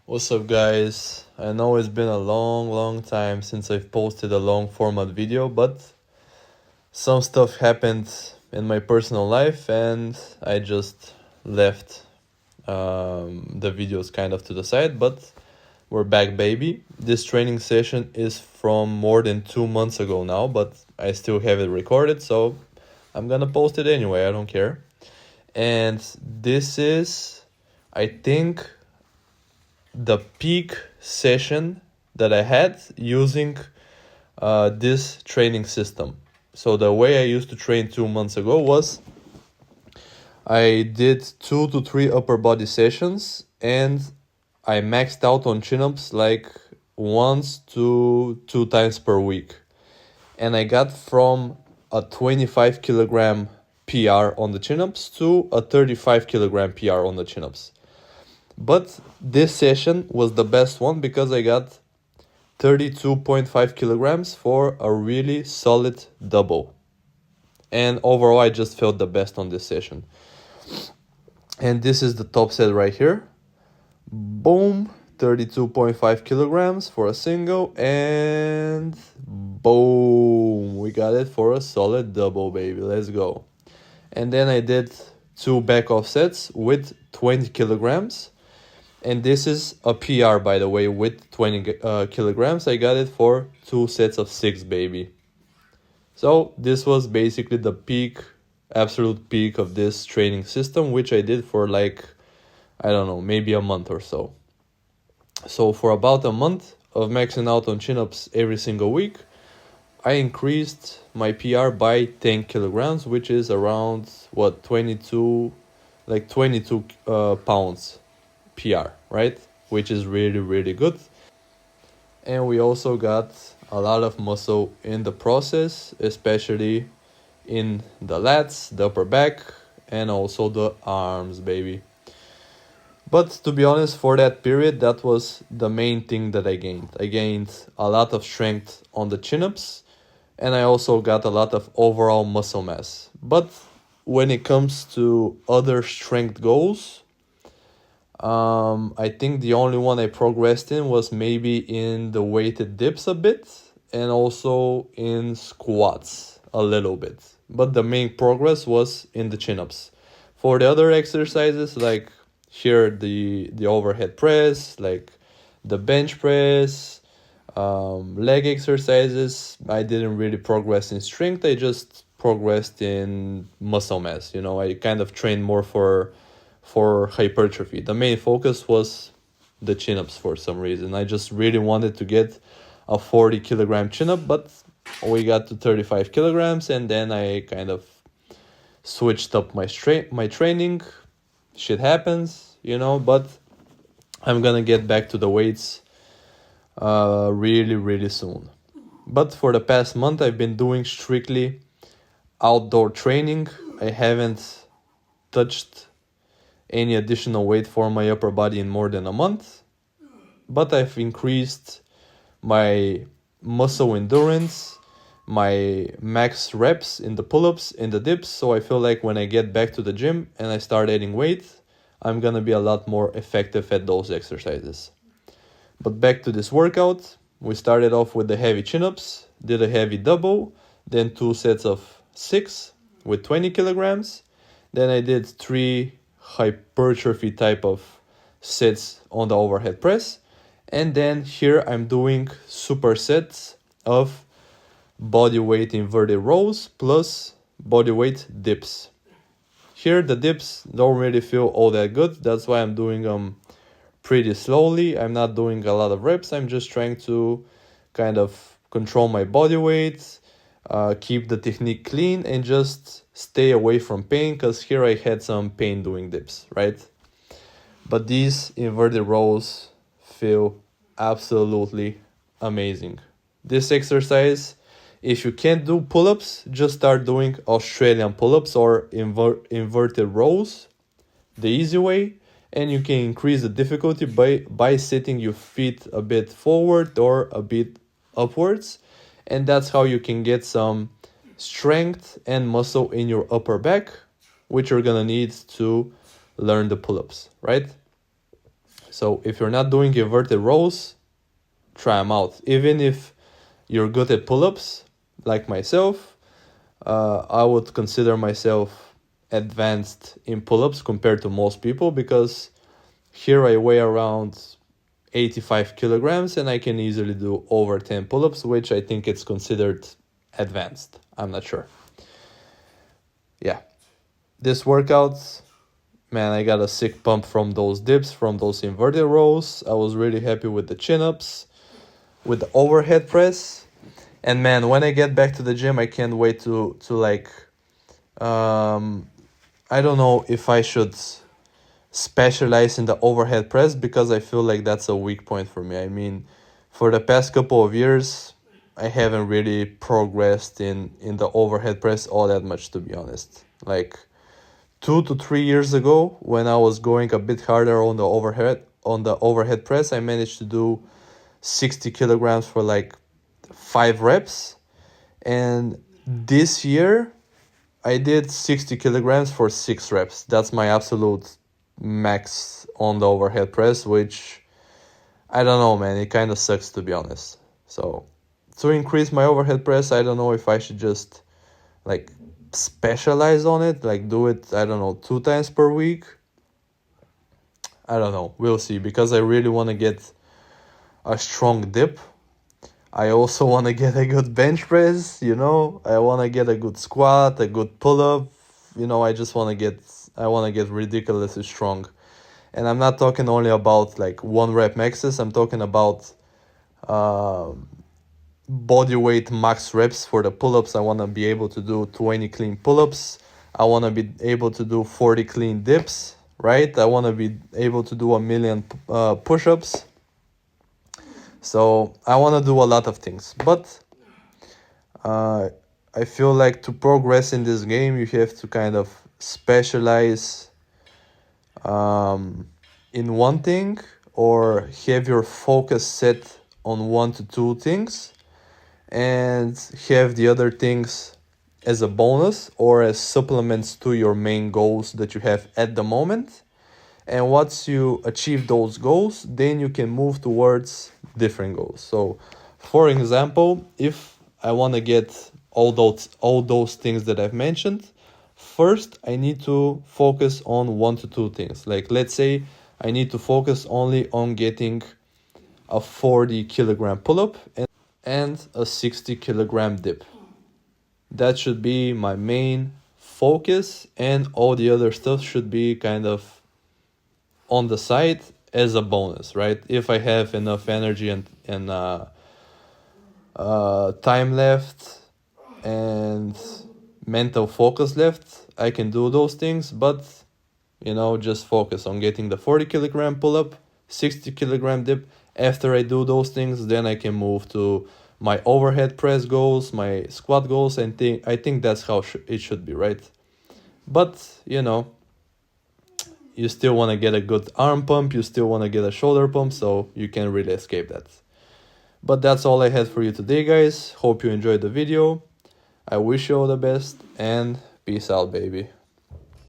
What's up, guys? I know it's been a long time since I've posted a long format video, but some stuff happened in my personal life and I just left the videos kind of to the side, but we're back, baby. This training session is from more than 2 months ago now, but I still have it recorded, so I'm gonna post it anyway, I don't care. And this is, I think, the peak session that I had using this training system. So the way I used to train 2 months ago was I did 2 to 3 upper body sessions and I maxed out on chin-ups like once to 2 times per week. And I got from a 25 kilogram PR on the chin-ups to a 35 kilogram PR on the chin-ups. But this session was the best one because I got 32.5 kilograms for a really solid double. And overall, I just felt the best on this session. And this is the top set right here. Boom, 32.5 kilograms for a single. And boom, we got it for a solid double, baby. Let's go. And then I did 2 back off sets with 20 kilograms. And this is a PR, by the way, with 20 kilograms. I got it for 2 sets of 6, baby. So this was basically the peak, absolute peak of this training system, which I did for like, I don't know, maybe a month or so. So for about a month of maxing out on chin-ups every single week, I increased my PR by 10 kilograms, which is around, 22 pounds. PR, right? Which is really good. And we also got a lot of muscle in the process, especially in the lats, the upper back, and also the arms, baby. But to be honest, for that period, that was the main thing that I gained. I gained a lot of strength on the chin-ups, and I also got a lot of overall muscle mass. But when it comes to other strength goals, I think the only one I progressed in was maybe in the weighted dips a bit and also in squats a little bit. But the main progress was in the chin-ups. For the other exercises, like here the overhead press, like the bench press, leg exercises, I didn't really progress in strength. I just progressed in muscle mass. I kind of trained more for hypertrophy. The main focus was the chin-ups for some reason. I just really wanted to get a 40 kilogram chin-up, but we got to 35 kilograms and then I kind of switched up my training. Shit happens, but I'm gonna get back to the weights really soon. But for the past month, I've been doing strictly outdoor training. I haven't touched any additional weight for my upper body in more than a month, but I've increased my muscle endurance, my max reps in the pull-ups, in the dips, so I feel like when I get back to the gym and I start adding weight, I'm gonna be a lot more effective at those exercises. But back to this workout, we started off with the heavy chin-ups, did a heavy double, then 2 sets of 6 with 20 kilograms, then I did 3 hypertrophy type of sets on the overhead press, and then here I'm doing supersets of body weight inverted rows plus body weight dips. Here the dips don't really feel all that good, that's why I'm doing them pretty slowly. I'm not doing a lot of reps, I'm just trying to kind of control my body weight, keep the technique clean, and just stay away from pain, because here I had some pain doing dips, right? But these inverted rows feel absolutely amazing. This exercise, if you can't do pull-ups, just start doing Australian pull-ups or inverted rows, the easy way, and you can increase the difficulty by sitting your feet a bit forward or a bit upwards, and that's how you can get some strength and muscle in your upper back, which you're gonna need to learn the pull-ups, right? So if you're not doing inverted rows, try them out. Even if you're good at pull-ups, like myself, I would consider myself advanced in pull-ups compared to most people, because here I weigh around 85 kilograms and I can easily do over 10 pull-ups, which I think it's considered advanced. I'm not sure. Yeah, this workout, man, I got a sick pump from those dips, from those inverted rows. I was really happy with the chin-ups, with the overhead press. And man, when I get back to the gym, I can't wait to like, I don't know if I should specialize in the overhead press, because I feel like that's a weak point for me. I mean, for the past couple of years, I haven't really progressed in the overhead press all that much, to be honest. Like 2 to 3 years ago, when I was going a bit harder on the overhead press, I managed to do 60 kilograms for like 5 reps. And this year I did 60 kilograms for 6 reps. That's my absolute max on the overhead press, which I don't know, man, it kind of sucks, to be honest. So to increase my overhead press, I don't know if I should just like specialize on it, like do it, I don't know, 2 times per week. I don't know, we'll see, because I really want to get a strong dip. I also want to get a good bench press, you know. I want to get a good squat, a good pull-up, you know. I want to get ridiculously strong. And I'm not talking only about like 1 rep maxes. I'm talking about body weight max reps for the pull-ups. I want to be able to do 20 clean pull-ups. I want to be able to do 40 clean dips, right? I want to be able to do 1,000,000 push-ups. So I want to do a lot of things, but I feel like to progress in this game, you have to kind of specialize in one thing, or have your focus set on 1 to 2 things, and have the other things as a bonus or as supplements to your main goals that you have at the moment. And once you achieve those goals, then you can move towards different goals. So for example, if I want to get all those things that I've mentioned, first I need to focus on 1 to 2 things. Like let's say I need to focus only on getting a 40 kilogram pull-up and a 60 kilogram dip. That should be my main focus, and all the other stuff should be kind of on the side as a bonus, right? If I have enough energy and time left and mental focus left, I can do those things. But you know, just focus on getting the 40 kilogram pull-up, 60 kilogram dip. After I do those things, then I can move to my overhead press goals, my squat goals, and I think that's how it should be, right? But you know, you still want to get a good arm pump, you still want to get a shoulder pump, so you can't really escape that. But that's all I had for you today, guys. Hope you enjoyed the video. I wish you all the best, and peace out, baby.